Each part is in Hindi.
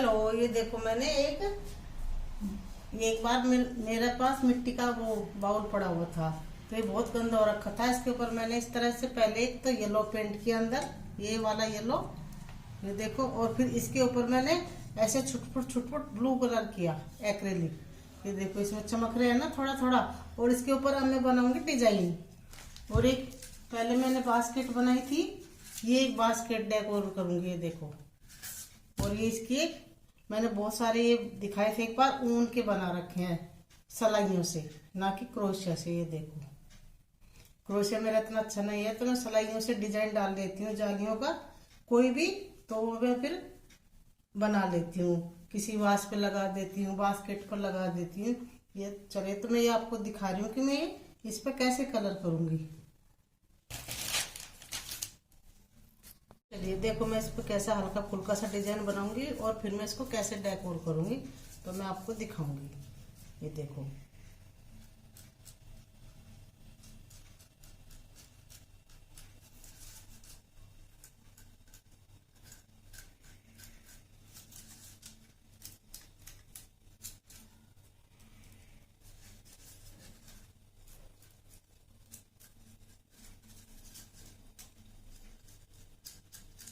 हेलो, ये देखो मैंने एक बार मेरे पास मिट्टी का वो बाउल पड़ा हुआ था। तो ये बहुत गंदा हो रखा था। इसके ऊपर मैंने इस तरह से पहले एक तो येलो पेंट किया अंदर, ये वाला येलो, ये देखो। और फिर इसके ऊपर मैंने ऐसे छुटपुट ब्लू कलर किया, एक्रेलिक। ये देखो इसमें चमक रहे हैं ना थोड़ा थोड़ा। और इसके ऊपर अब मैं बनाऊंगी डिजाइन। और एक पहले मैंने बास्केट बनाई थी, ये एक बास्केट डेकोर करूंगी, ये देखो। और ये इसकी मैंने बहुत सारे ये दिखाए थे एक बार, ऊन के बना रखे हैं सलाइयों से, ना कि क्रोशिया से। ये देखो, क्रोशिया मेरा इतना अच्छा नहीं है तो मैं सलाइयों से डिजाइन डाल देती हूँ जालियों का कोई भी। तो वो मैं फिर बना लेती हूँ, किसी वास पे लगा देती हूँ, बास्केट पर लगा देती हूँ। ये चले तो मैं ये आपको दिखा रही हूँ कि मैं इस पर कैसे कलर करूंगी। चलिए देखो, मैं इस पर कैसा हल्का फुल्का सा डिजाइन बनाऊंगी और फिर मैं इसको कैसे डेकोर करूंगी तो मैं आपको दिखाऊंगी। ये देखो,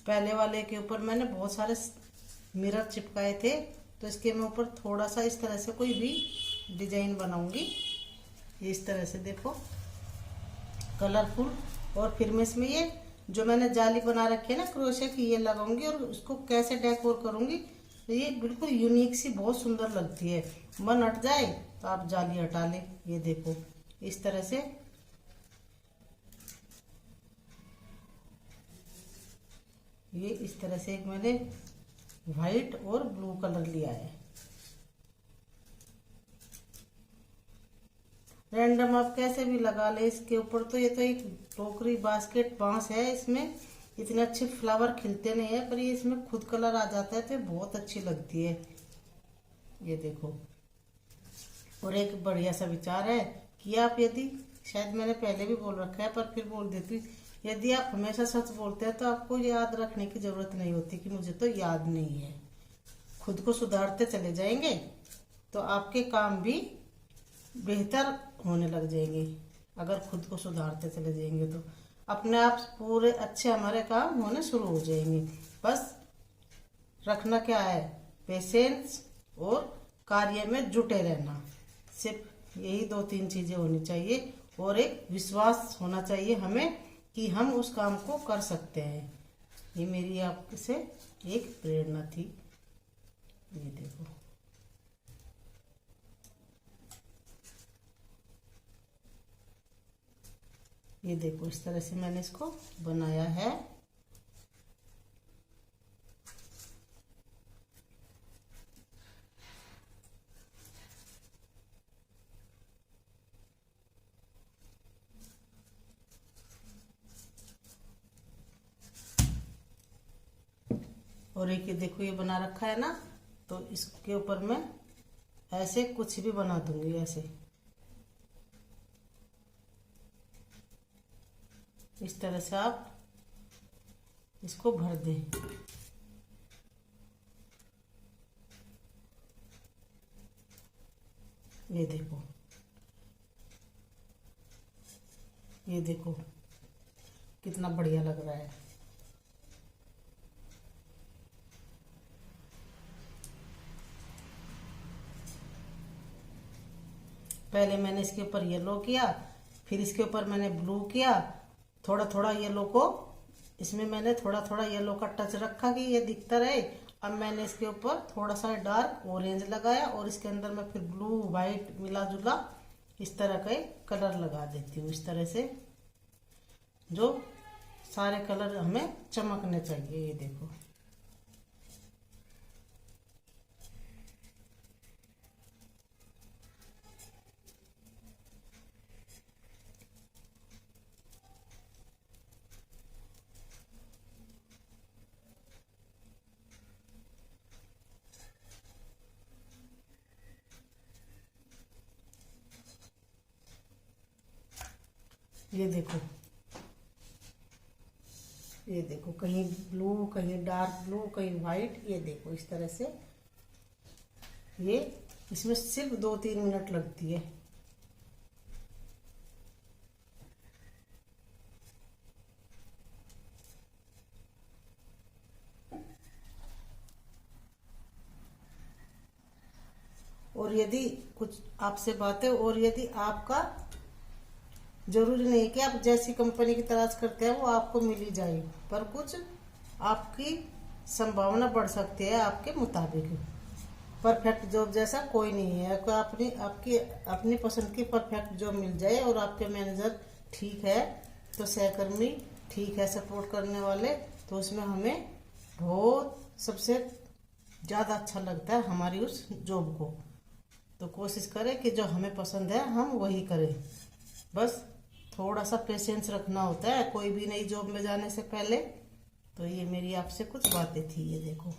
पहले वाले के ऊपर मैंने बहुत सारे मिरर चिपकाए थे, तो इसके मैं ऊपर थोड़ा सा इस तरह से कोई भी डिजाइन बनाऊंगी। इस तरह से देखो, कलरफुल। और फिर मैं इसमें ये जो मैंने जाली बना रखी है ना क्रोशे की, ये लगाऊंगी। और उसको कैसे डेकोर करूंगी तो ये बिल्कुल यूनिक सी बहुत सुंदर लगती है। मन हट जाए तो आप जाली हटा ले। ये देखो इस तरह से। ये इस तरह से एक मैंने व्हाइट और ब्लू कलर लिया है। रैंडम आप कैसे भी लगा ले इसके ऊपर। तो ये तो एक टोकरी बास्केट बांस है, इसमें इतने अच्छे फ्लावर खिलते नहीं है, पर ये इसमें खुद कलर आ जाता है तो ये बहुत अच्छी लगती है। ये देखो। और एक बढ़िया सा विचार है कि आप यदि, शायद मैंने पहले भी बोल रखा है पर फिर बोल देती हूँ, यदि आप हमेशा सच बोलते हैं तो आपको याद रखने की जरूरत नहीं होती कि मुझे तो याद नहीं है। खुद को सुधारते चले जाएंगे तो आपके काम भी बेहतर होने लग जाएंगे। अगर खुद को सुधारते चले जाएंगे तो अपने आप पूरे अच्छे हमारे काम होने शुरू हो जाएंगे। बस रखना क्या है, पेशेंस और कार्य में जुटे रहना। सिर्फ यही दो तीन चीजें होनी चाहिए। और एक विश्वास होना चाहिए हमें कि हम उस काम को कर सकते हैं। ये मेरी आपसे एक प्रेरणा थी। ये देखो, ये देखो इस तरह से मैंने इसको बनाया है। और एक ये देखो, ये बना रखा है ना, तो इसके ऊपर मैं ऐसे कुछ भी बना दूंगी। ऐसे इस तरह से आप इसको भर दें। ये देखो, ये देखो कितना बढ़िया लग रहा है। पहले मैंने इसके ऊपर येलो किया, फिर इसके ऊपर मैंने ब्लू किया। थोड़ा थोड़ा येलो को इसमें मैंने थोड़ा थोड़ा येलो का टच रखा कि ये दिखता रहे। अब मैंने इसके ऊपर थोड़ा सा डार्क ऑरेंज लगाया और इसके अंदर मैं फिर ब्लू व्हाइट मिला जुला इस तरह का कलर लगा देती हूँ। इस तरह से जो सारे कलर हमें चमकने चाहिए। ये देखो, ये देखो, ये देखो कहीं ब्लू कहीं डार्क ब्लू कहीं व्हाइट। ये देखो इस तरह से ये इसमें सिर्फ 2-3 मिनट लगती है। और यदि कुछ आपसे बात है, और यदि आपका जरूरी नहीं कि आप जैसी कंपनी की तलाश करते हैं वो आपको मिल ही जाए, पर कुछ आपकी संभावना बढ़ सकती है आपके मुताबिक। परफेक्ट जॉब जैसा कोई नहीं है। अगर आपकी अपनी पसंद की परफेक्ट जॉब मिल जाए और आपके मैनेजर ठीक है, तो सहकर्मी ठीक है, सपोर्ट करने वाले, तो उसमें हमें बहुत सबसे ज़्यादा अच्छा लगता है हमारी उस जॉब को। तो कोशिश करें कि जो हमें पसंद है हम वही करें। बस थोड़ा सा पेशेंस रखना होता है कोई भी नई जॉब में जाने से पहले। तो ये मेरी आपसे कुछ बातें थी, ये देखो।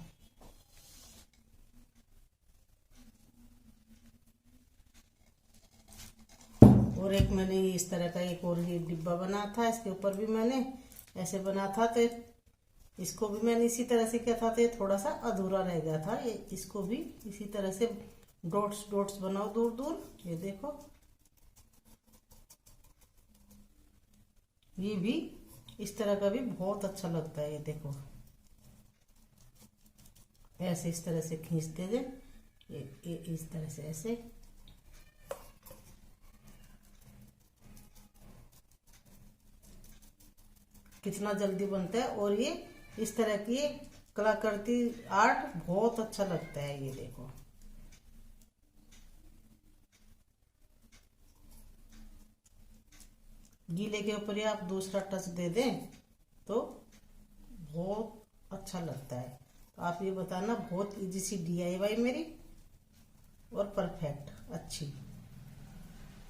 और एक मैंने इस तरह का एक और ये डिब्बा बना था, इसके ऊपर भी मैंने ऐसे बना था, तो इसको भी मैंने इसी तरह से किया था, तो ये थोड़ा सा अधूरा रह गया था। ये इसको भी इसी तरह से डॉट्स डॉट्स बनाओ दूर दूर। ये देखो, ये भी इस तरह का भी बहुत अच्छा लगता है। ये देखो, ऐसे इस तरह से खींचते थे, ये इस तरह से ऐसे। कितना जल्दी बनता है, और ये इस तरह की कलाकृति आर्ट बहुत अच्छा लगता है। ये देखो, गीले के ऊपर आप दूसरा टच दे दें तो बहुत अच्छा लगता है। तो आप ये बताना, बहुत इजी सी DIY मेरी और परफेक्ट अच्छी।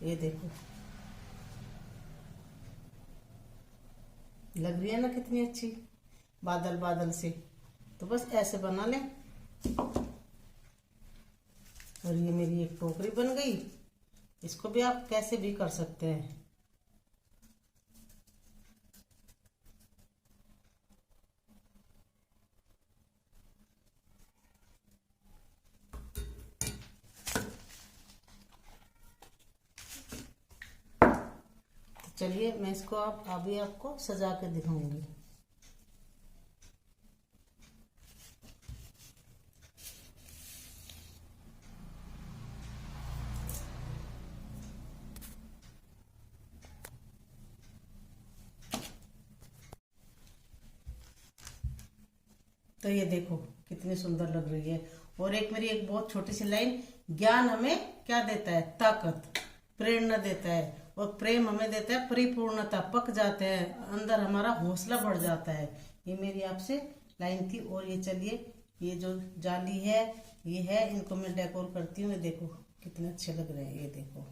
ये देखो, लग रही है ना कितनी अच्छी, बादल बादल से। तो बस ऐसे बना लें। और ये मेरी एक टोकरी बन गई। इसको भी आप कैसे भी कर सकते हैं। चलिए मैं इसको अभी आपको सजा के दिखाऊंगी। तो ये देखो कितनी सुंदर लग रही है। और एक मेरी एक बहुत छोटी सी लाइन, ज्ञान हमें क्या देता है? ताकत, प्रेरणा देता है, और प्रेम हमें देता है परिपूर्णता। पक जाते हैं अंदर, हमारा हौसला बढ़ जाता है। ये मेरी आपसे लाइन थी। और ये चलिए, ये जो जाली है ये है, इनको मैं डेकोर करती हूँ। ये देखो कितने अच्छे लग रहे हैं। ये देखो,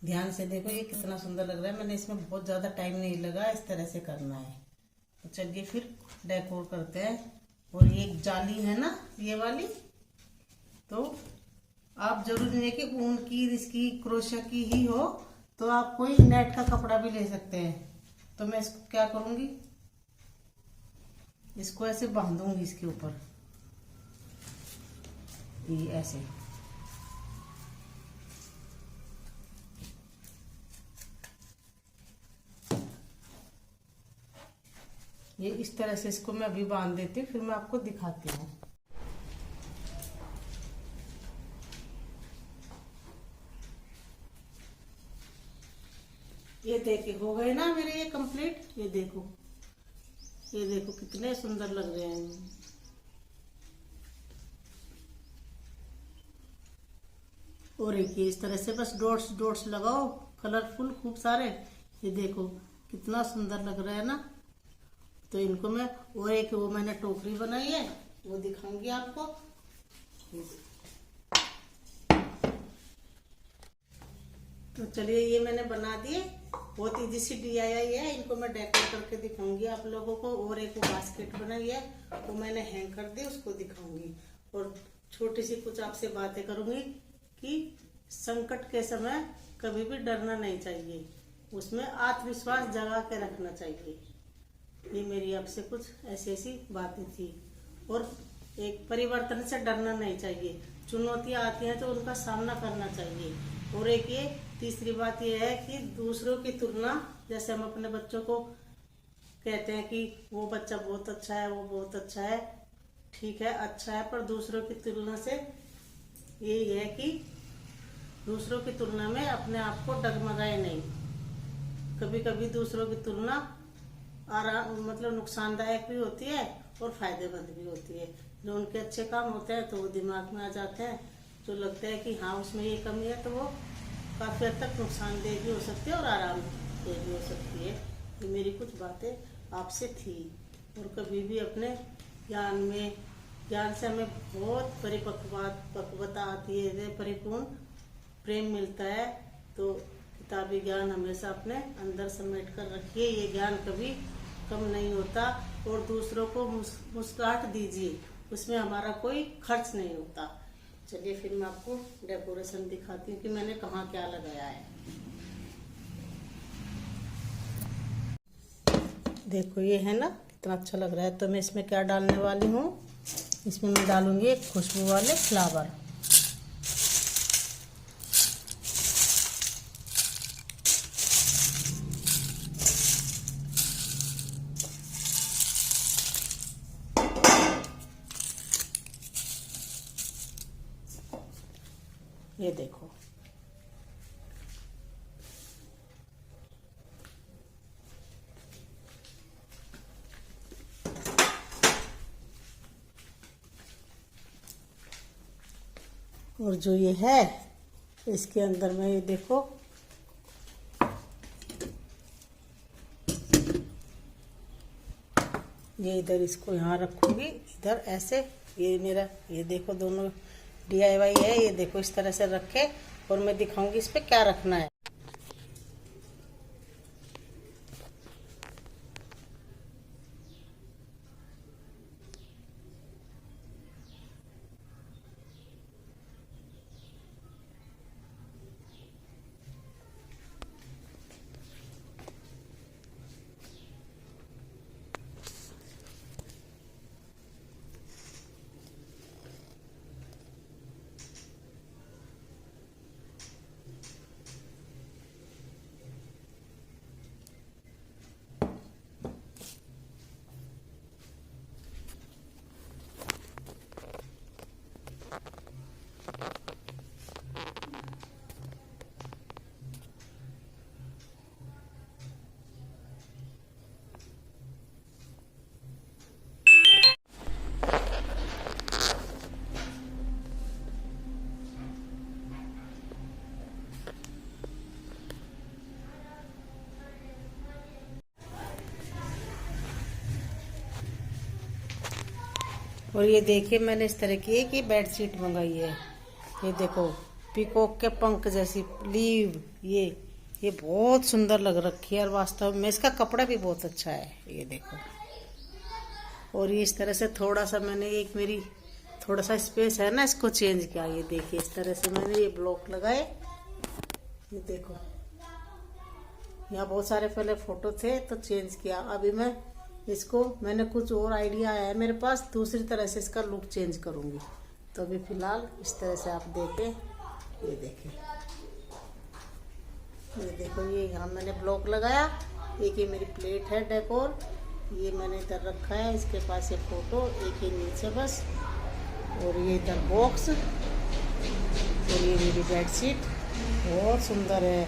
ध्यान से देखो, ये कितना सुंदर लग रहा है। मैंने इसमें बहुत ज्यादा टाइम नहीं लगा, इस तरह से करना है। तो चलिए फिर डेकोर करते हैं। और ये एक जाली है ना, ये वाली, तो आप जरूरी नहीं है कि ऊन की, इसकी क्रोशिया की ही हो, तो आप कोई नेट का कपड़ा भी ले सकते हैं। तो मैं इसको क्या करूंगी, इसको ऐसे बांधूंगी इसके ऊपर, ये ऐसे। ये इस तरह से इसको मैं अभी बांध देती हूँ, फिर मैं आपको दिखाती हूँ। ये देखिए हो गए ना मेरे ये कंप्लीट। ये देखो, ये देखो कितने सुंदर लग रहे हैं। और एक इस तरह से बस डॉट्स डॉट्स लगाओ, कलरफुल खूब सारे। ये देखो कितना सुंदर लग रहा है ना। तो इनको मैं, और एक वो मैंने टोकरी बनाई है, वो दिखाऊंगी आपको। तो चलिए, ये मैंने बना दिए, बहुत इजी सी DIY है। इनको मैं डेकोर करके दिखाऊंगी आप लोगों को। और एक वो बास्केट बनाई है, वो मैंने हैंग कर दी, उसको दिखाऊंगी। और छोटी सी कुछ आपसे बातें करूंगी कि संकट के समय कभी भी डरना नहीं चाहिए, उसमें आत्मविश्वास जगा के रखना चाहिए। ये मेरी आपसे कुछ ऐसी ऐसी बातें थी। और एक परिवर्तन से डरना नहीं चाहिए। चुनौतियां आती हैं तो उनका सामना करना चाहिए। और एक ये तीसरी बात ये है कि दूसरों की तुलना, जैसे हम अपने बच्चों को कहते हैं कि वो बच्चा बहुत अच्छा है, वो बहुत अच्छा है, ठीक है, अच्छा है, पर दूसरों की तुलना से यही है कि दूसरों की तुलना में अपने आप को डगमगाए नहीं। कभी कभी दूसरों की तुलना मतलब नुकसानदायक भी होती है और फायदेमंद भी होती है। जो उनके अच्छे काम होते हैं तो वो दिमाग में आ जाते हैं, जो लगता है कि हाँ उसमें ये कमी है, तो वो काफ़ी हद तक नुकसानदेह भी हो सकती है और आरामदेह भी हो सकती है। ये मेरी कुछ बातें आपसे थी। और कभी भी अपने ज्ञान से हमें बहुत पक्वता आती है, परिपूर्ण प्रेम मिलता है। तो किताबी ज्ञान हमेशा अपने अंदर समेट कर रखिए, ये ज्ञान कभी कम नहीं होता। और दूसरों को मुस्कुराहट दीजिए, उसमें हमारा कोई खर्च नहीं होता। चलिए फिर मैं आपको डेकोरेशन दिखाती हूँ कि मैंने कहाँ क्या लगाया है। देखो ये है ना, कितना अच्छा लग रहा है। तो मैं इसमें क्या डालने वाली हूँ, इसमें मैं डालूंगी एक खुशबू वाले फ्लावर। ये देखो, और जो ये है इसके अंदर में ये देखो, ये इधर इसको यहाँ रखूंगी, इधर ऐसे। ये मेरा ये देखो दोनों DIY है। ये देखो इस तरह से रखे और मैं दिखाऊंगी इस पे क्या रखना है। और ये देखिए मैंने इस तरह की एक बेडशीट मंगाई है। ये देखो पीकॉक के पंख जैसी लीव, ये बहुत सुंदर लग रखी है और वास्तव में इसका कपड़ा भी बहुत अच्छा है। ये देखो, और ये इस तरह से थोड़ा सा मैंने एक मेरी थोड़ा सा स्पेस है ना, इसको चेंज किया। ये देखिए इस तरह से मैंने ये ब्लॉक लगाए। ये देखो यहाँ बहुत सारे पहले फोटो थे तो चेंज किया। अभी मैंने कुछ और आइडिया आया है मेरे पास, दूसरी तरह से इसका लुक चेंज करूंगी। तो अभी फिलहाल इस तरह से आप देखें। ये देखें, ये देखो, ये यहाँ मैंने ब्लॉक लगाया। एक ये मेरी प्लेट है डेकोर, ये मैंने इधर रखा है। इसके पास ये फोटो, एक ही नीचे बस, और ये इधर बॉक्स, और ये मेरी बेडशीट बहुत सुंदर है।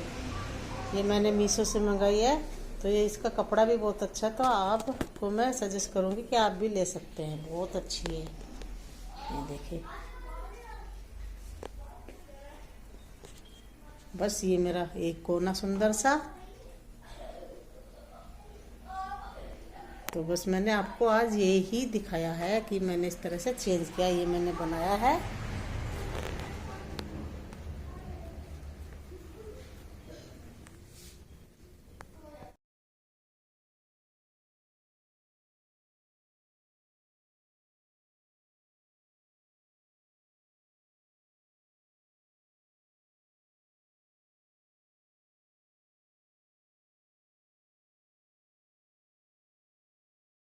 ये मैंने मीशो से मंगाई है। तो ये इसका कपड़ा भी बहुत अच्छा है, तो आपको मैं सजेस्ट करूँगी कि आप भी ले सकते हैं, बहुत अच्छी है। ये देखिए, बस ये मेरा एक कोना सुंदर सा। तो बस मैंने आपको आज ये ही दिखाया है कि मैंने इस तरह से चेंज किया। ये मैंने बनाया है